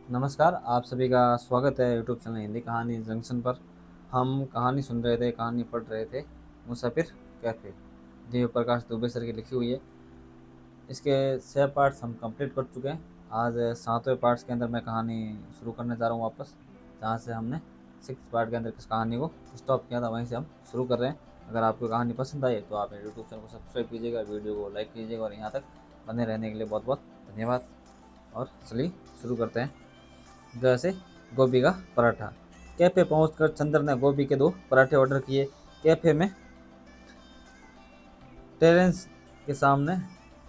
नमस्कार, आप सभी का स्वागत है यूट्यूब चैनल हिंदी कहानी जंक्शन पर। हम कहानी सुन रहे थे, कहानी पढ़ रहे थे, मुसाफिर कैफ़े, दिव्य प्रकाश दुबे सर की लिखी हुई है। इसके 6 पार्ट्स हम कंप्लीट कर चुके हैं। आज 7वें पार्ट्स के अंदर मैं कहानी शुरू करने जा रहा हूँ वापस, जहाँ से हमने 6 पार्ट के अंदर इस कहानी को स्टॉप किया था, वहीं से हम शुरू कर रहे हैं। अगर आपको कहानी पसंद आई तो आप यूट्यूब चैनल को सब्सक्राइब कीजिएगा, वीडियो को लाइक कीजिएगा और यहाँ तक बने रहने के लिए बहुत बहुत धन्यवाद। और चलिए शुरू करते हैं। जैसे गोभी का पराठा। कैफे पहुंचकर चंद्र ने गोभी के 2 पराठे ऑर्डर किए। कैफे में टेरेस के सामने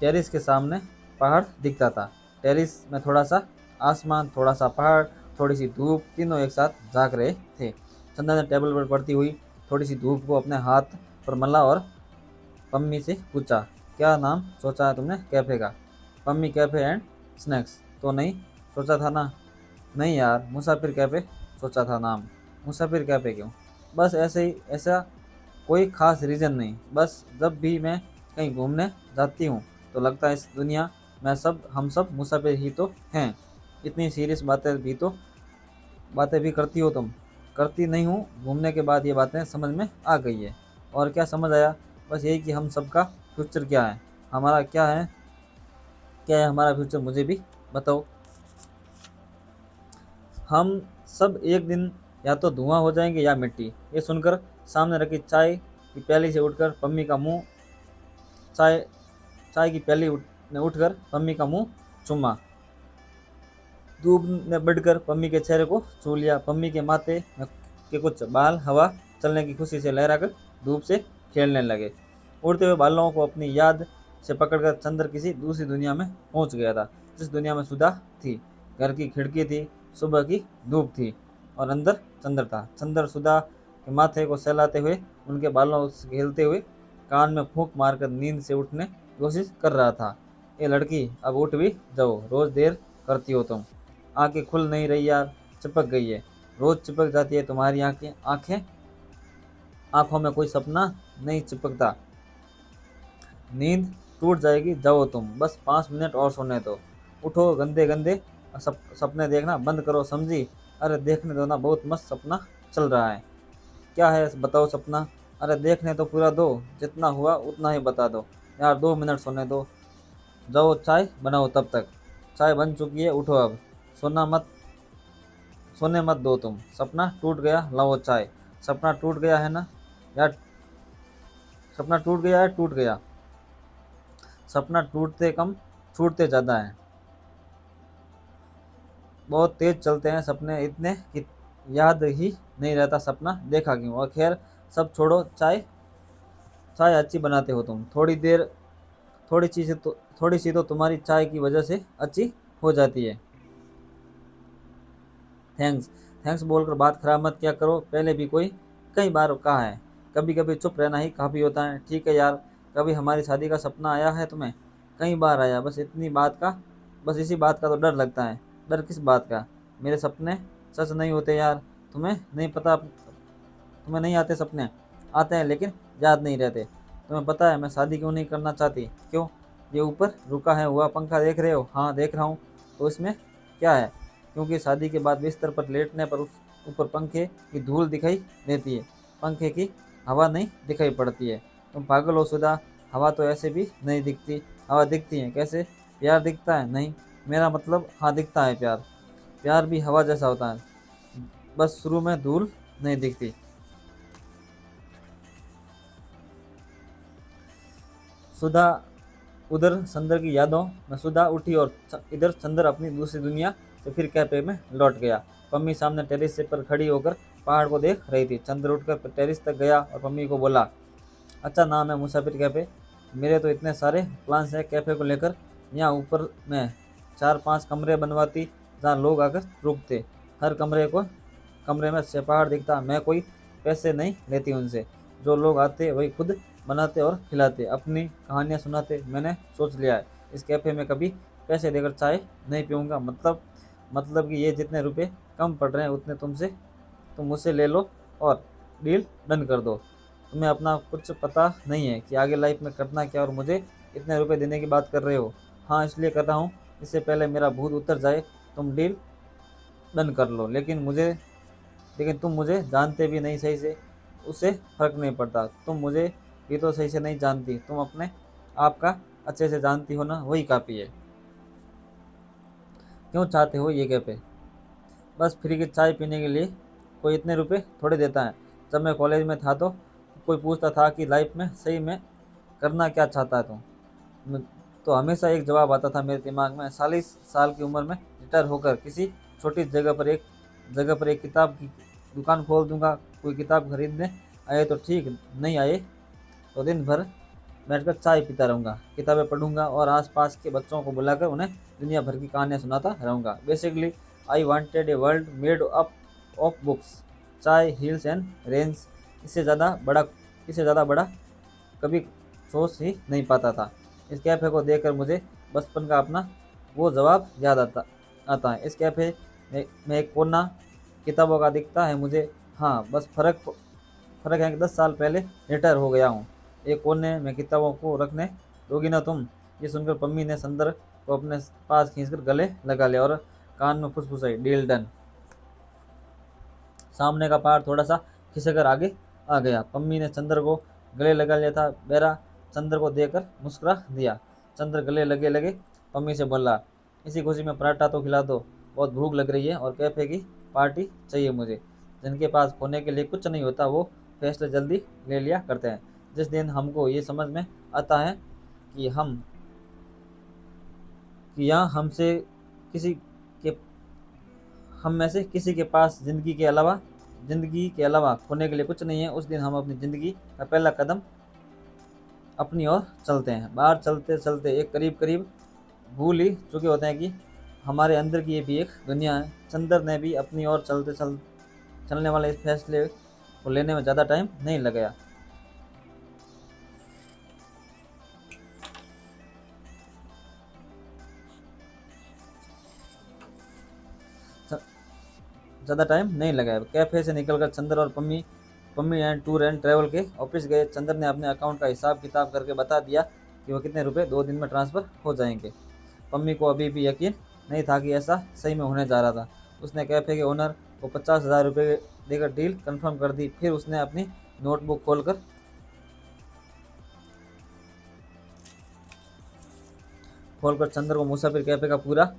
टेरिस के सामने पहाड़ दिखता था। टेरिस में थोड़ा सा आसमान, थोड़ा सा पहाड़, थोड़ी सी धूप, तीनों एक साथ झांक रहे थे। चंद्र ने टेबल पर पड़ती हुई थोड़ी सी धूप को अपने हाथ पर मला और पम्मी से पूछा, क्या नाम सोचा है तुमने कैफे का? पम्मी, कैफे एंड स्नैक्स तो नहीं सोचा था ना? नहीं यार, मुसाफिर कैफे सोचा था नाम। मुसाफिर कैफे क्यों? बस ऐसे ही, ऐसा कोई खास रीज़न नहीं, बस जब भी मैं कहीं घूमने जाती हूँ तो लगता है इस दुनिया में हम सब मुसाफिर ही तो हैं। इतनी सीरियस बातें भी करती हो तुम? करती नहीं हूँ, घूमने के बाद ये बातें समझ में आ गई है। और क्या समझ आया? बस यही कि हम सबका फ्यूचर क्या है, हमारा क्या है हमारा फ्यूचर, मुझे भी बताओ। हम सब एक दिन या तो धुआं हो जाएंगे या मिट्टी। ये सुनकर सामने रखी चाय की प्याली से उठकर पम्मी का मुंह चाय चाय की ने उठकर पम्मी का मुंह चूमा। धूप ने बढ़कर पम्मी के चेहरे को छू लिया। पम्मी के माथे में के कुछ बाल हवा चलने की खुशी से लहराकर धूप से खेलने लगे। उड़ते हुए बालों को अपनी याद से पकड़कर चंद्र किसी दूसरी दुनिया में पहुंच गया था, जिस दुनिया में सुधा थी। घर की खिड़की थी, सुबह की धूप थी और अंदर चंद्र था। चंद्र सुधा के माथे को सहलाते हुए, उनके बालों से खेलते हुए, कान में फूंक मारकर नींद से उठने की कोशिश कर रहा था। ये लड़की, अब उठ भी जाओ, रोज देर करती हो तुम। आंखें खुल नहीं रही यार, चिपक गई है। रोज चिपक जाती है तुम्हारी आंखें आंखें आंखों में कोई सपना नहीं चिपकता। नींद टूट जाएगी, जाओ तुम, बस 5 मिनट और सोने दो। उठो, गंदे गंदे सपने देखना बंद करो, समझी? अरे देखने दो ना, बहुत मस्त सपना चल रहा है। क्या है बताओ सपना? अरे देखने तो पूरा दो, जितना हुआ उतना ही बता दो यार, 2 मिनट सोने दो। जाओ चाय बनाओ, तब तक चाय बन चुकी है, उठो अब। सोना मत सोने मत दो तुम। सपना टूट गया, लाओ चाय। सपना टूट गया है ना यार? सपना टूट गया है, टूट गया। सपना टूटते कम, छूटते ज़्यादा है। बहुत तेज चलते हैं सपने, इतने कि याद ही नहीं रहता सपना देखा क्यों। और खैर, सब छोड़ो। चाय चाय अच्छी बनाते हो तुम। थोड़ी सी तो तुम्हारी चाय की वजह से अच्छी हो जाती है। थैंक्स। थैंक्स बोलकर बात खराब मत किया करो, पहले भी कई बार कहा है। कभी कभी चुप रहना ही काफ़ी होता है। ठीक है यार, कभी हमारी शादी का सपना आया है तुम्हें? कई बार आया, बस इसी बात का तो डर लगता है। डर किस बात का? मेरे सपने सच नहीं होते यार। तुम्हें नहीं पता? तुम्हें नहीं आते सपने? आते हैं लेकिन याद नहीं रहते। तुम्हें पता है मैं शादी क्यों नहीं करना चाहती? क्यों? ये ऊपर रुका है हुआ पंखा देख रहे हो? हाँ देख रहा हूँ। तो इसमें क्या है? क्योंकि शादी के बाद बिस्तर पर लेटने पर उस ऊपर पंखे की धूल दिखाई देती है, पंखे की हवा नहीं दिखाई पड़ती है। तुम पागल हो सुधा, हवा तो ऐसे भी नहीं दिखती। हवा दिखती है कैसे? प्यार दिखता है? नहीं, मेरा मतलब हाँ दिखता है प्यार। प्यार भी हवा जैसा होता है, बस शुरू में धूल नहीं दिखती। सुधा उधर चंद्र की यादों में सुधा उठी और इधर चंद्र अपनी दूसरी दुनिया से फिर कैफे में लौट गया। पम्मी सामने टेरिस से पर खड़ी होकर पहाड़ को देख रही थी। चंद्र उठकर टेरिस तक गया और पम्मी को बोला, अच्छा नाम है मुसाफिर कैफे। मेरे तो इतने सारे प्लान्स हैं कैफे को लेकर। यहाँ ऊपर में 4-5 कमरे बनवाती, जहाँ लोग आकर रुकते। हर कमरे में से पहाड़ दिखता। मैं कोई पैसे नहीं लेती उनसे, जो लोग आते वही खुद बनाते और खिलाते, अपनी कहानियाँ सुनाते। मैंने सोच लिया है, इस कैफ़े में कभी पैसे देकर चाय नहीं पीऊँगा। मतलब कि ये जितने रुपए कम पड़ रहे हैं उतने तुम मुझसे ले लो और डील डन कर दो। तुम्हें अपना कुछ पता नहीं है कि आगे लाइफ में करना क्या, और मुझे इतने रुपए देने की बात कर रहे हो। हाँ इसलिए कर रहा हूँ, इससे पहले मेरा भूत उतर जाए। तुम डील डन कर लो, लेकिन तुम मुझे जानते भी नहीं सही से, उससे फर्क नहीं पड़ता। तुम मुझे भी तो सही से नहीं जानती, तुम अपने आप का अच्छे से जानती हो ना, वही काफ़ी है। क्यों चाहते हो ये कैफे? बस फ्री की चाय पीने के लिए। कोई इतने रुपए थोड़े देता है। जब मैं कॉलेज में था तो कोई पूछता था कि लाइफ में सही में करना क्या चाहता है तुम, म- तो हमेशा एक जवाब आता था मेरे दिमाग में, 40 साल की उम्र में रिटायर होकर किसी छोटी जगह पर एक किताब की दुकान खोल दूंगा। कोई किताब खरीदने आए तो ठीक, नहीं आए तो दिन भर बैठकर चाय पीता रहूँगा, किताबें पढ़ूंगा और आसपास के बच्चों को बुलाकर उन्हें दुनिया भर की कहानियाँ सुनाता रहूँगा। Basically I wanted a world made up of books, चाय, हिल्स एंड रेंज। इससे ज़्यादा बड़ा इससे ज़्यादा बड़ा कभी सोच ही नहीं पाता था। इस कैफ़े को देखकर मुझे बचपन का अपना वो जवाब याद आता आता है। इस कैफ़े में एक कोना किताबों का दिखता है मुझे। हाँ, बस फ़र्क है कि 10 साल पहले रिटायर हो गया हूँ। एक कोने में किताबों को रखने दोगी ना तुम? ये सुनकर पम्मी ने संदर को अपने पास खींचकर गले लगा लिया और कान में फुसफुसाई, डील डन। सामने का पहाड़ थोड़ा सा खिसकर आगे आ गया। पम्मी ने चंद्र को गले लगा लिया था। बेरा चंद्र को देखकर मुस्कुरा दिया। चंद्र गले लगे लगे पम्मी से बोला, इसी खुशी में पराठा तो खिला दो, बहुत भूख लग रही है और कैफे की पार्टी चाहिए मुझे। जिनके पास खोने के लिए कुछ नहीं होता वो फैसले जल्दी ले लिया करते हैं। जिस दिन हमको ये समझ में आता है कि यहाँ हमसे किसी के हम में से किसी के पास ज़िंदगी के अलावा खोने के लिए कुछ नहीं है, उस दिन हम अपनी ज़िंदगी का पहला कदम अपनी ओर चलते हैं। बाहर चलते चलते एक करीब करीब भूल ही चुके होते हैं कि हमारे अंदर की ये भी एक दुनिया है। चंदर ने भी अपनी ओर चलने वाले इस फैसले को लेने में ज़्यादा टाइम नहीं लगाया। कैफे से निकलकर चंदर और Pammi Pammi and tour and travel के ऑफिस गए। चंदर ने अपने अकाउंट का हिसाब किताब करके बता दिया कि वह कितने रुपए 2 दिन में ट्रांसफ़र हो जाएंगे। पम्मी को अभी भी यकीन नहीं था कि ऐसा सही में होने जा रहा था। उसने कैफे के ओनर को 50,000 रुपये देकर डील कंफर्म कर दी। फिर उसने अपनी नोटबुक खोलकर चंदर को मुसाफिर कैफे का पूरा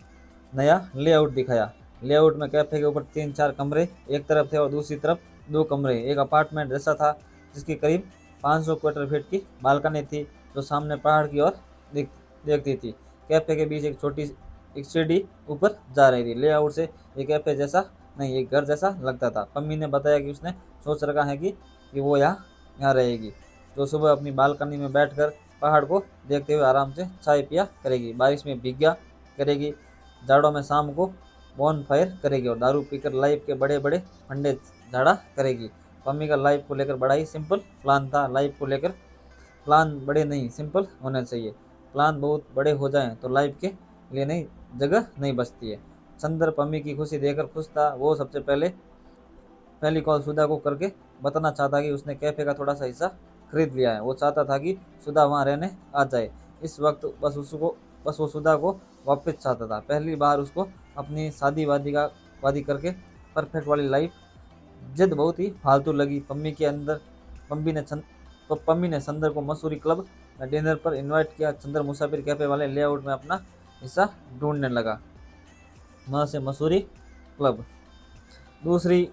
नया लेआउट दिखाया। लेआउट में कैफे के ऊपर 3-4 कमरे एक तरफ थे और दूसरी तरफ 2 कमरे। एक अपार्टमेंट जैसा था जिसकी करीब 500 स्क्वायर फीट की बालकनी थी जो सामने पहाड़ की ओर देखती थी। कैफे के बीच एक सीढ़ी ऊपर जा रही थी। लेआउट से ये कैफे जैसा नहीं, एक घर जैसा लगता था। पम्मी ने बताया कि उसने सोच रखा है कि वो यहाँ रहेगी, जो सुबह अपनी बालकनी में बैठकर पहाड़ को देखते हुए आराम से चाय पिया करेगी, बारिश में भीगा करेगी, जाड़ों में शाम को बॉन फायर करेगी और दारू पीकर लाइफ के बड़े बड़े फंडे झाड़ा करेगी। पम्मी का लाइफ को लेकर बड़ा ही सिंपल प्लान था। लाइफ को लेकर प्लान बड़े नहीं, सिंपल होने चाहिए। प्लान बहुत बड़े हो जाएं तो लाइफ के लिए नहीं, जगह नहीं बचती है। चंदर पम्मी की खुशी देखकर खुश था। वो सबसे पहली कॉल सुधा को करके बताना चाहता कि उसने कैफे का थोड़ा सा हिस्सा खरीद लिया है। वो चाहता था कि सुधा वहाँ रहने आ जाए। इस वक्त बस वो सुधा को वापस चाहता था। पहली बार उसको अपनी वादी करके परफेक्ट वाली लाइफ जिद बहुत ही फालतू लगी। पम्मी ने चंद पम्मी ने चंदर को मसूरी क्लब में डिनर पर इनवाइट किया। चंदर मुसाफिर कैफे वाले लेआउट में अपना हिस्सा ढूंढने लगा। वहाँ से दूसरी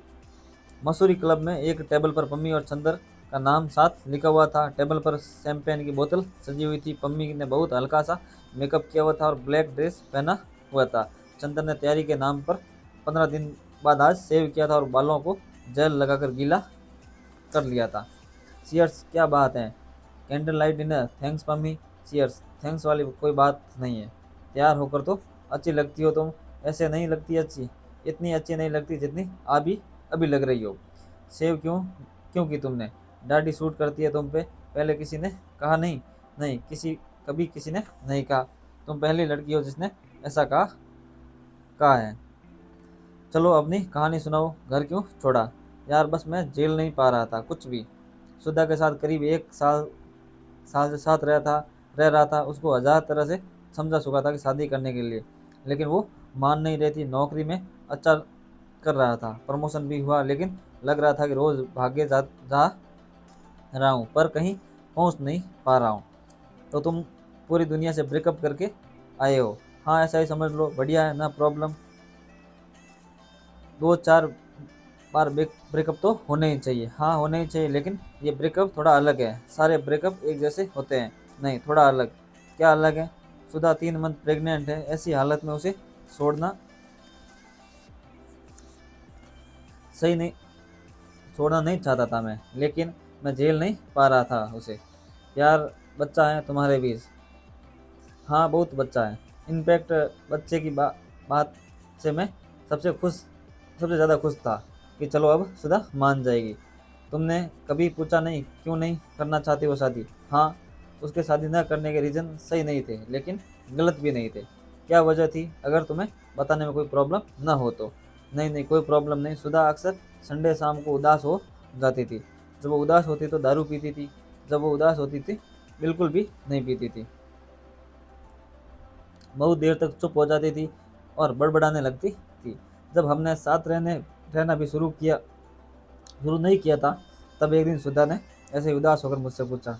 मसूरी क्लब में एक टेबल पर पम्मी और चंदर का नाम साथ लिखा हुआ था। टेबल पर शैंपेन की बोतल सजी हुई थी। पम्मी ने बहुत हल्का सा मेकअप किया हुआ था और ब्लैक ड्रेस पहना हुआ था। चंदर ने तैयारी के नाम पर 15 दिन बाद आज सेव किया था और बालों को जेल लगाकर गीला कर लिया था। चियर्स, क्या बात है, candle light dinner. Thanks Pammi. Cheers. Thanks वाली कोई बात नहीं है, तैयार होकर तो अच्छी लगती हो तुम। ऐसे नहीं लगती अच्छी, इतनी अच्छी नहीं लगती जितनी अभी अभी लग रही हो। सेव क्यों क्यों की तुमने? दाढ़ी सूट करती है तुम पे। पहले किसी ने कहा नहीं? नहीं, कभी किसी ने नहीं कहा। तुम पहली लड़की हो जिसने ऐसा कहा है। चलो अपनी कहानी सुनाओ। घर क्यों छोड़ा? यार बस मैं झेल नहीं पा रहा था कुछ भी। सुधा के साथ करीब एक साल से साथ रह रहा था। उसको 1000 तरह से समझा चुका था कि शादी करने के लिए, लेकिन वो मान नहीं रही थी। नौकरी में अच्छा कर रहा था, प्रमोशन भी हुआ, लेकिन लग रहा था कि रोज भागे जा रहा हूँ पर कहीं पहुँच नहीं पा रहा हूँ। तो तुम पूरी दुनिया से ब्रेकअप करके आए हो? हाँ, ऐसा ही समझ लो। बढ़िया है ना प्रॉब्लम। 2-4 बार ब्रेकअप तो होने ही चाहिए। हाँ, होने ही चाहिए, लेकिन ये ब्रेकअप थोड़ा अलग है। सारे ब्रेकअप एक जैसे होते हैं? नहीं, थोड़ा अलग। क्या अलग है? सुधा 3 मंथ प्रेग्नेंट है, ऐसी हालत में उसे छोड़ना सही नहीं, छोड़ना नहीं चाहता था मैं, लेकिन मैं झेल नहीं पा रहा था उसे। यार, बच्चा है तुम्हारे बीच? हाँ, बहुत बच्चा है। इनफैक्ट बच्चे की बात से मैं सबसे ज़्यादा खुश था कि चलो अब सुधा मान जाएगी। तुमने कभी पूछा नहीं क्यों नहीं करना चाहती वो शादी? हाँ, उसके शादी न करने के रीज़न सही नहीं थे, लेकिन गलत भी नहीं थे। क्या वजह थी, अगर तुम्हें बताने में कोई प्रॉब्लम ना हो तो? नहीं नहीं, कोई प्रॉब्लम नहीं। सुधा अक्सर संडे शाम को उदास हो जाती थी। जब वो उदास होती तो दारू पीती थी, जब वो उदास होती थी बिल्कुल भी नहीं पीती थी। बहुत देर तक चुप हो जाती थी और बड़बड़ाने लगती थी। जब हमने साथ रहना भी शुरू नहीं किया था, तब एक दिन सुधा ने ऐसे ही उदास होकर मुझसे पूछा,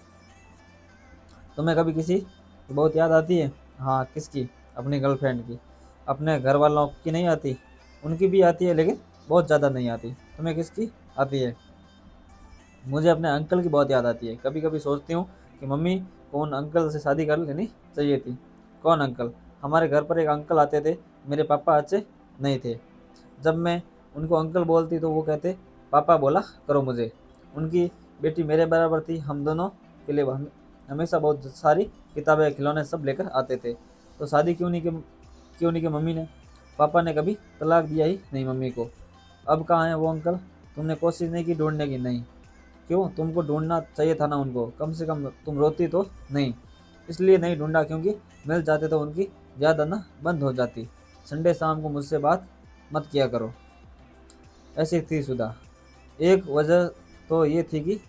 तुम्हें कभी किसी की बहुत याद आती है? हाँ, किसकी? अपनी गर्लफ्रेंड की। अपने घर वालों की नहीं आती? उनकी भी आती है, लेकिन बहुत ज़्यादा नहीं आती। तुम्हें किसकी आती है? मुझे अपने अंकल की बहुत याद आती है। कभी कभी सोचती हूँ कि मम्मी को उन अंकल से शादी कर लेनी चाहिए थी। कौन अंकल? हमारे घर पर एक अंकल आते थे, मेरे पापा अच्छे नहीं थे। जब मैं उनको अंकल बोलती तो वो कहते, पापा बोला करो मुझे। उनकी बेटी मेरे बराबर थी। हम दोनों के लिए हमेशा बहुत सारी किताबें, खिलौने सब लेकर आते थे। तो शादी क्यों नहीं की मम्मी ने? पापा ने कभी तलाक दिया ही नहीं मम्मी को। अब कहाँ है वो अंकल? तुमने कोशिश नहीं की ढूंढने की? नहीं। क्यों? तुमको ढूंढना चाहिए था ना उनको, कम से कम तुम रोती तो नहीं। इसलिए नहीं ढूंढा क्योंकि मिल जाते तो उनकी याद आना बंद हो जाती। संडे शाम को मुझसे बात मत किया करो। ऐसी थी सुधा। एक वजह तो ये थी कि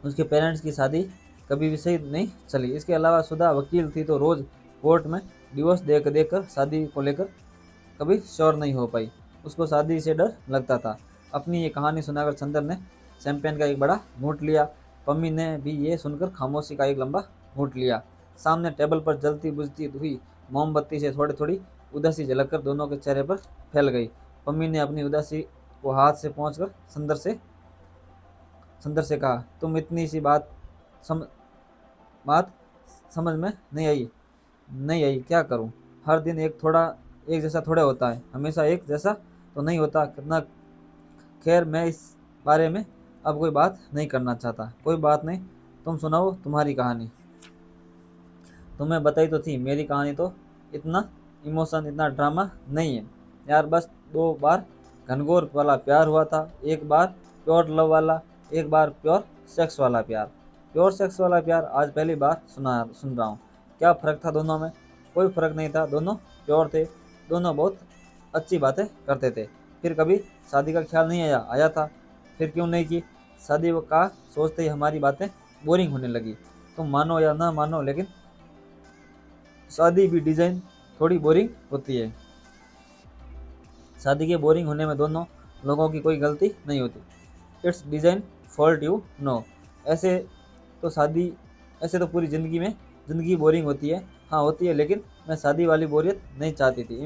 उसके पेरेंट्स की शादी कभी भी सही नहीं चली। इसके अलावा सुधा वकील थी, तो रोज़ कोर्ट में डिवोर्स देकर कर शादी को लेकर कभी श्योर नहीं हो पाई। उसको शादी से डर लगता था। अपनी ये कहानी सुनाकर चंदर ने शैंपेन का एक बड़ा घूंट लिया। पम्मी ने भी ये सुनकर खामोशी का एक लंबा घूंट लिया। सामने टेबल पर जलती बुझती हुई मोमबत्ती से थोड़ी थोड़ी उदासी झलककर दोनों के चेहरे पर फैल गई। पम्मी ने अपनी उदासी को हाथ से पहुँचकर संदर से कहा, तुम इतनी सी सम, बात समझ में नहीं आई, क्या करूं? हर दिन एक जैसा थोड़े होता है, हमेशा एक जैसा तो नहीं होता कितना। खैर, मैं इस बारे में अब कोई बात नहीं करना चाहता। कोई बात नहीं, तुम सुनाओ तुम्हारी कहानी। तुम्हें बताई तो थी मेरी कहानी तो इतना इमोशन, इतना ड्रामा नहीं है यार। बस 2 बार घनघोर वाला प्यार हुआ था। एक बार प्योर लव वाला, एक बार प्योर सेक्स वाला प्यार। प्योर सेक्स वाला प्यार आज पहली बार सुन रहा हूँ। क्या फ़र्क था दोनों में? कोई फ़र्क नहीं था, दोनों प्योर थे, दोनों बहुत अच्छी बातें करते थे। फिर कभी शादी का ख्याल नहीं आया? आया था। फिर क्यों नहीं की शादी? वो का सोचते ही हमारी बातें बोरिंग होने लगी। तुम मानो या ना मानो, लेकिन शादी भी डिज़ाइन थोड़ी बोरिंग होती है। शादी के बोरिंग होने में दोनों लोगों की कोई गलती नहीं होती। It's design fault, you know. ऐसे तो शादी ऐसे तो पूरी ज़िंदगी बोरिंग होती है। हाँ, होती है, लेकिन मैं शादी वाली बोरियत नहीं चाहती थी।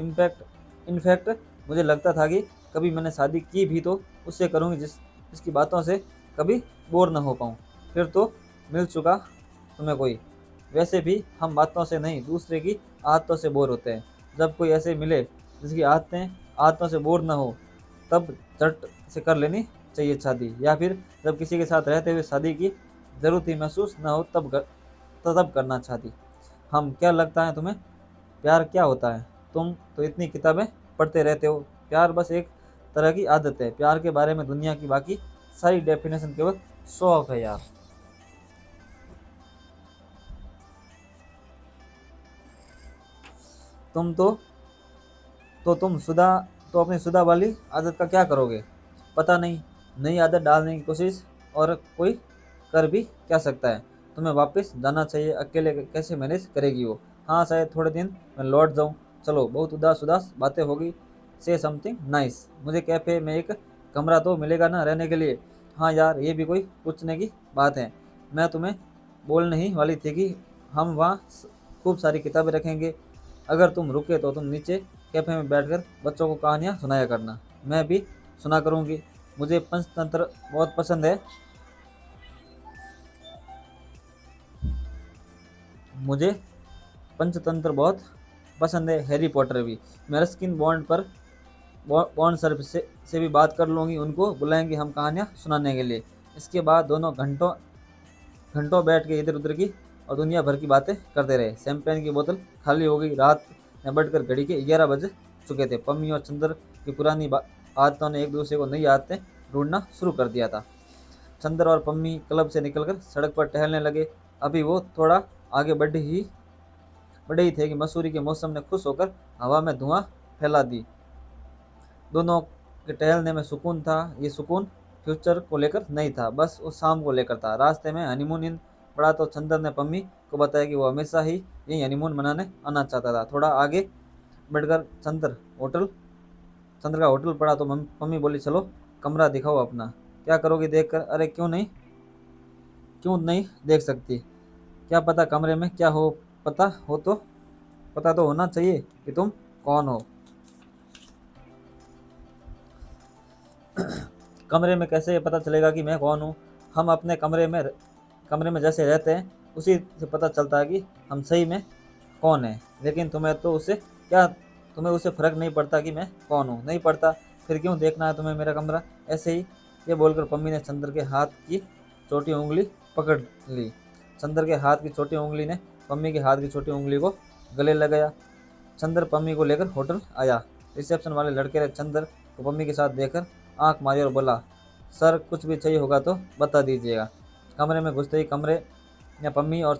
इनफैक्ट मुझे लगता था कि कभी मैंने शादी की भी तो उससे करूँगी जिसकी बातों से कभी बोर ना हो पाऊँ। फिर तो मिल चुका तुम्हें कोई। वैसे भी हम बातों से नहीं, दूसरे की आदतों से बोर होते हैं। जब कोई ऐसे मिले जिसकी आदतों से बोर ना हो, तब झट से कर लेनी चाहिए शादी। या फिर जब किसी के साथ रहते हुए शादी की ज़रूरत ही महसूस ना हो, तब करना शादी। हम क्या लगता है तुम्हें, प्यार क्या होता है? तुम तो इतनी किताबें पढ़ते रहते हो। प्यार बस एक तरह की आदत है। प्यार के बारे में दुनिया की बाकी सारी डेफिनेशन केवल शो ऑफ है यार। तुम तो तुम सुधा तो अपनी सुधा वाली आदत का क्या करोगे? पता नहीं, नई आदत डालने की कोशिश, और कोई कर भी क्या सकता है? तुम्हें वापस जाना चाहिए। अकेले कैसे मैनेज करेगी वो? हाँ, शायद थोड़े दिन मैं लौट जाऊँ। चलो, बहुत उदास उदास बातें होगी, से समथिंग नाइस। मुझे कैफ़े में एक कमरा तो मिलेगा ना रहने के लिए? हाँ यार, ये भी कोई पूछने की बात है। मैं तुम्हें बोलने ही वाली थी कि हम वहाँ खूब सारी किताबें रखेंगे। अगर तुम रुके तो तुम नीचे कैफ़े में बैठकर बच्चों को कहानियाँ सुनाया करना। मैं भी सुना करूँगी। मुझे पंचतंत्र बहुत पसंद है। मुझे पंचतंत्र बहुत पसंद है, हैरी पॉटर भी। मैं रस्किन बॉन्ड पर बॉन्ड सर से भी बात कर लूँगी, उनको बुलाएंगे हम कहानियाँ सुनाने के लिए। इसके बाद दोनों घंटों घंटों बैठ के इधर उधर की और दुनिया भर की बातें करते रहे। शैंपेन की बोतल खाली हो गई। रात में बढ़कर घड़ी के 11 बज चुके थे। पम्मी और चंद्र की पुरानी आदतों ने एक दूसरे को नई आदतें ढूंढना शुरू कर दिया था। चंद्र और पम्मी क्लब से निकलकर सड़क पर टहलने लगे। अभी वो थोड़ा आगे बढ़े ही थे कि मसूरी के मौसम ने खुश होकर हवा में धुआं फैला दी। दोनों के टहलने में सुकून था। ये सुकून फ्यूचर को लेकर नहीं था, बस उस शाम को लेकर था। रास्ते में हनीमून इन पड़ा तो चंदर ने पम्मी को बताया कि वो हमेशा ही यही हनीमून मनाने आना चाहता था। थोड़ा आगे बढ़कर चंद्र का होटल पड़ा तो पम्मी बोली, चलो कमरा दिखाओ अपना। क्या करोगी देखकर? अरे क्यों नहीं देख सकती? क्या पता कमरे में क्या हो। पता तो होना चाहिए कि तुम कौन हो। कमरे में कैसे पता चलेगा कि मैं कौन हूँ? हम अपने कमरे में जैसे रहते हैं उसी से पता चलता है कि हम सही में कौन है। लेकिन तुम्हें उससे फर्क नहीं पड़ता कि मैं कौन हूँ? नहीं पड़ता। फिर क्यों देखना है तुम्हें मेरा कमरा? ऐसे ही। ये बोलकर पम्मी ने चंद्र के हाथ की छोटी उंगली पकड़ ली। चंद्र के हाथ की छोटी उंगली ने पम्मी के हाथ की छोटी उंगली को गले लगाया। चंद्र पम्मी को लेकर होटल आया। रिसेप्शन वाले लड़के ने चंद्र को पम्मी के साथ देखकर आंख मारी और बोला, सर कुछ भी चाहिए होगा तो बता दीजिएगा। कमरे में घुसते ही कमरे ने पम्मी और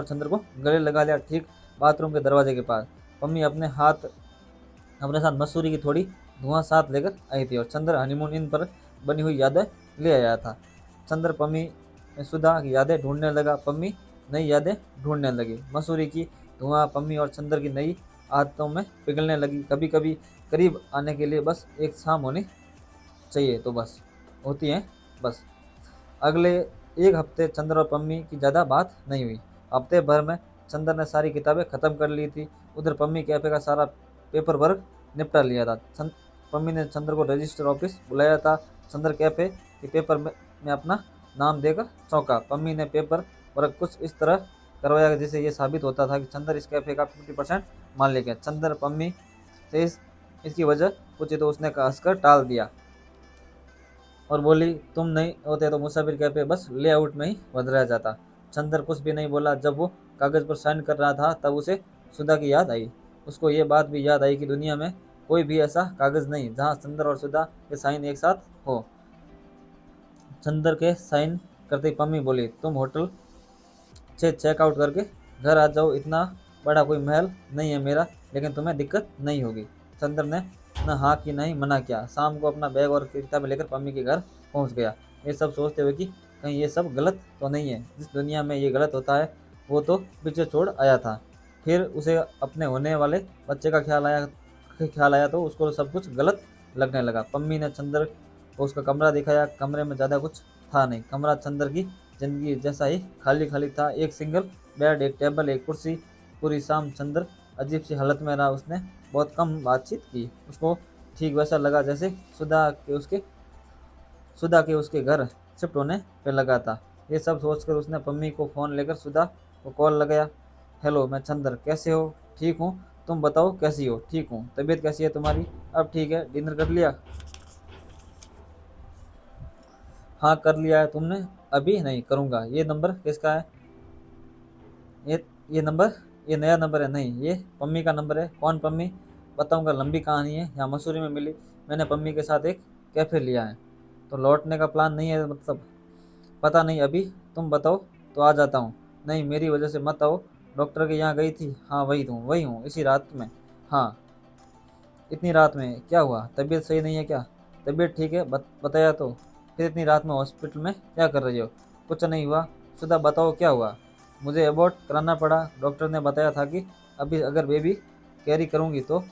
चंद्र को गले लगा लिया, ठीक बाथरूम के दरवाजे के पास। पम्मी अपने साथ मसूरी की थोड़ी धुआं साथ लेकर आई थी और चंद्र हनीमून इन पर बनी हुई यादें ले आया था। चंद्र पम्मी में सुधा की यादें ढूंढने लगा। पम्मी नई यादें ढूंढने लगी। मसूरी की धुआं पम्मी और चंद्र की नई आदतों में पिघलने लगी। कभी कभी करीब आने के लिए बस एक शाम होनी चाहिए तो बस होती है बस। अगले एक हफ्ते चंद्र और पम्मी की ज़्यादा बात नहीं हुई। हफ्ते भर में चंद्र ने सारी किताबें ख़त्म कर ली थी। उधर पम्मी कैफ़े का सारा पेपर वर्क निपटा लिया था। पम्मी ने चंद्र को रजिस्टर ऑफिस बुलाया था। चंद्र कैफ़े के पेपर में अपना नाम देकर चौंका। पम्मी ने पेपर वर्क कुछ इस तरह करवाया जिससे ये साबित होता था कि चंद्र इस कैफ़े का 50% मालिक है। चंद्र पम्मी से इसकी वजह पूछी तो उसने हंसकर टाल दिया और बोली, तुम नहीं होते तो मुसाफिर कैफे बस लेआउट में ही बंद रह जाता। चंदर कुछ भी नहीं बोला। जब वो कागज़ पर साइन कर रहा था तब उसे सुधा की याद आई। उसको ये बात भी याद आई कि दुनिया में कोई भी ऐसा कागज़ नहीं जहाँ चंदर और सुधा के साइन एक साथ हो। चंदर के साइन करते ही पम्मी बोली, तुम होटल से चेकआउट करके घर आ जाओ। इतना बड़ा कोई महल नहीं है मेरा, लेकिन तुम्हें दिक्कत नहीं होगी। चंद्र ने न हाँ की नहीं मना किया। शाम को अपना बैग और किताबें लेकर पम्मी के घर पहुंच गया, ये सब सोचते हुए कि कहीं ये सब गलत तो नहीं है। जिस दुनिया में ये गलत होता है वो तो पीछे छोड़ आया था। फिर उसे अपने होने वाले बच्चे का ख्याल आया तो उसको सब कुछ गलत लगने लगा। पम्मी ने चंद्र को उसका कमरा दिखाया। कमरे में ज़्यादा कुछ था नहीं। कमरा चंद्र की जिंदगी जैसा ही खाली खाली था। एक सिंगल बेड, एक टेबल, एक कुर्सी। पूरी शाम चंद्र अजीब सी हालत में रहा। उसने बहुत कम बातचीत की। उसको ठीक वैसा लगा जैसे सुधा के उसके घर शिफ्ट होने पे लगा था। ये सब सोचकर उसने पम्मी को फ़ोन लेकर सुधा को कॉल लगाया। हेलो, मैं चंद्र, कैसे हो? ठीक हूँ, तुम बताओ कैसी हो? ठीक हूँ। तबीयत कैसी है तुम्हारी? अब ठीक है। डिनर कर लिया? हाँ कर लिया है। तुमने? अभी नहीं, करूँगा। ये नंबर किसका है? ये ये नंबर ये नया नंबर है। नहीं, ये पम्मी का नंबर है। कौन पम्मी? बताऊंगा, लंबी कहानी है। यहाँ मसूरी में मिली। मैंने पम्मी के साथ एक कैफ़े लिया है। तो लौटने का प्लान नहीं है मतलब? पता नहीं अभी। तुम बताओ तो आ जाता हूँ। नहीं, मेरी वजह से मत आओ। डॉक्टर के यहाँ गई थी? हाँ वही हूँ इसी रात में। हाँ, इतनी रात में क्या हुआ? तबीयत सही नहीं है क्या? तबीयत ठीक है, बताया तो। फिर इतनी रात में हॉस्पिटल में क्या कर रही हो? कुछ नहीं हुआ। सुधा बताओ क्या हुआ? मुझे अबॉर्ट कराना पड़ा। डॉक्टर ने बताया था कि अभी अगर बेबी कैरी करूँगी तो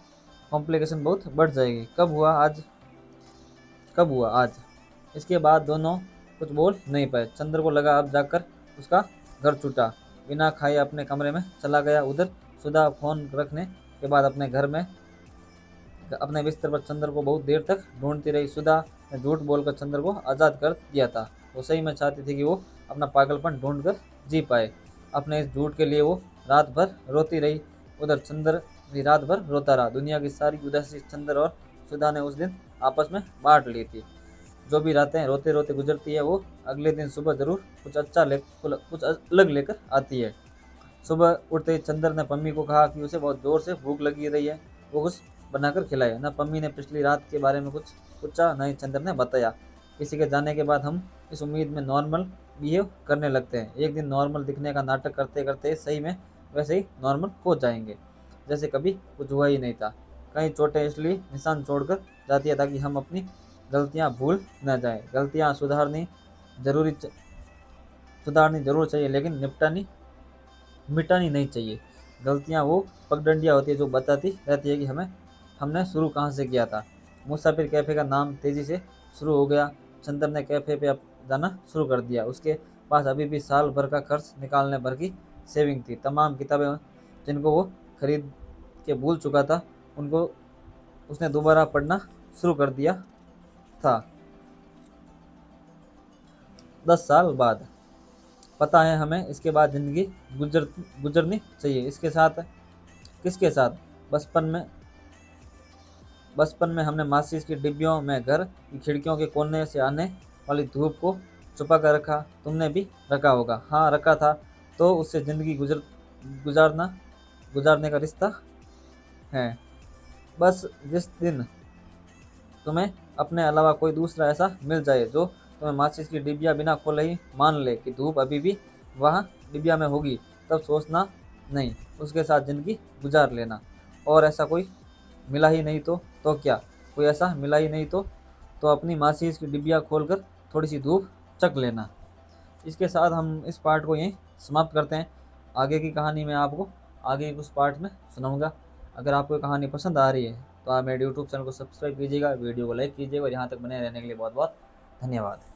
कॉम्प्लिकेशन बहुत बढ़ जाएगी। कब हुआ आज। इसके बाद दोनों कुछ बोल नहीं पाए। चंद्र को लगा अब जाकर उसका घर छूटा। बिना खाए अपने कमरे में चला गया। उधर सुधा फोन रखने के बाद अपने बिस्तर पर चंद्र को बहुत देर तक ढूंढती रही। सुधा ने झूठ बोलकर चंद्र को आज़ाद कर दिया था। वो सही में चाहती थी कि वो अपना पागलपन ढूंढ कर जी पाए। अपने इस झूठ के लिए वो रात भर रोती रही। उधर चंद्र भी रात भर रोता रहा। दुनिया की सारी उदासी चंद्र और सुधा ने उस दिन आपस में बांट ली थी। जो भी रातें रोते रोते गुजरती है वो अगले दिन सुबह जरूर कुछ अलग लेकर आती है। सुबह उठते ही चंद्र ने पम्मी को कहा कि उसे बहुत ज़ोर से भूख लगी रही है, वो कुछ बनाकर खिलाए। न पम्मी ने पिछली रात के बारे में कुछ पूछा, न ही चंद्र ने बताया। किसी के जाने के बाद हम इस उम्मीद में नॉर्मल बिहेव करने लगते हैं। एक दिन नॉर्मल दिखने का नाटक करते करते सही में वैसे ही नॉर्मल हो जाएंगे, जैसे कभी कुछ हुआ ही नहीं था। कई चोटें इसलिए निशान छोड़कर जाती है ताकि हम अपनी गलतियाँ भूल न जाएं। गलतियाँ सुधारनी जरूर चाहिए, लेकिन मिटानी नहीं चाहिए। गलतियाँ वो पगडंडियाँ होती है जो बताती रहती है कि हमने शुरू कहाँ से किया था। मुसाफिर कैफ़े का नाम तेज़ी से शुरू हो गया। चंदर ने कैफ़े पे जाना शुरू कर दिया। उसके पास अभी भी साल भर का खर्च निकालने भर की सेविंग थी। तमाम किताबें जिनको वो खरीद के भूल चुका था, उनको उसने दोबारा पढ़ना शुरू कर दिया था। 10 साल बाद पता है हमें इसके बाद ज़िंदगी गुजरनी चाहिए। किसके साथ। बचपन में हमने माचिस की डिब्बियों में घर की खिड़कियों के कोने से आने वाली धूप को छुपा कर रखा। तुमने भी रखा होगा। हाँ, रखा था। तो उससे ज़िंदगी गुजारने का रिश्ता है। बस जिस दिन तुम्हें अपने अलावा कोई दूसरा ऐसा मिल जाए जो तुम्हें माचिस की डिब्बियाँ बिना खोले ही मान ले कि धूप अभी भी वहाँ डिब्बिया में होगी, तब सोचना नहीं, उसके साथ ज़िंदगी गुजार लेना। और ऐसा कोई मिला ही नहीं तो क्या। कोई ऐसा मिला ही नहीं तो अपनी माचिस की डिब्बियाँ खोलकर थोड़ी सी धूप चख लेना। इसके साथ हम इस पार्ट को यहीं समाप्त करते हैं। आगे की कहानी मैं आपको आगे के उस पार्ट में सुनाऊंगा। अगर आपको कहानी पसंद आ रही है तो आप मेरे यूट्यूब चैनल को सब्सक्राइब कीजिएगा, वीडियो को लाइक कीजिएगा और यहाँ तक बने रहने के लिए बहुत बहुत धन्यवाद।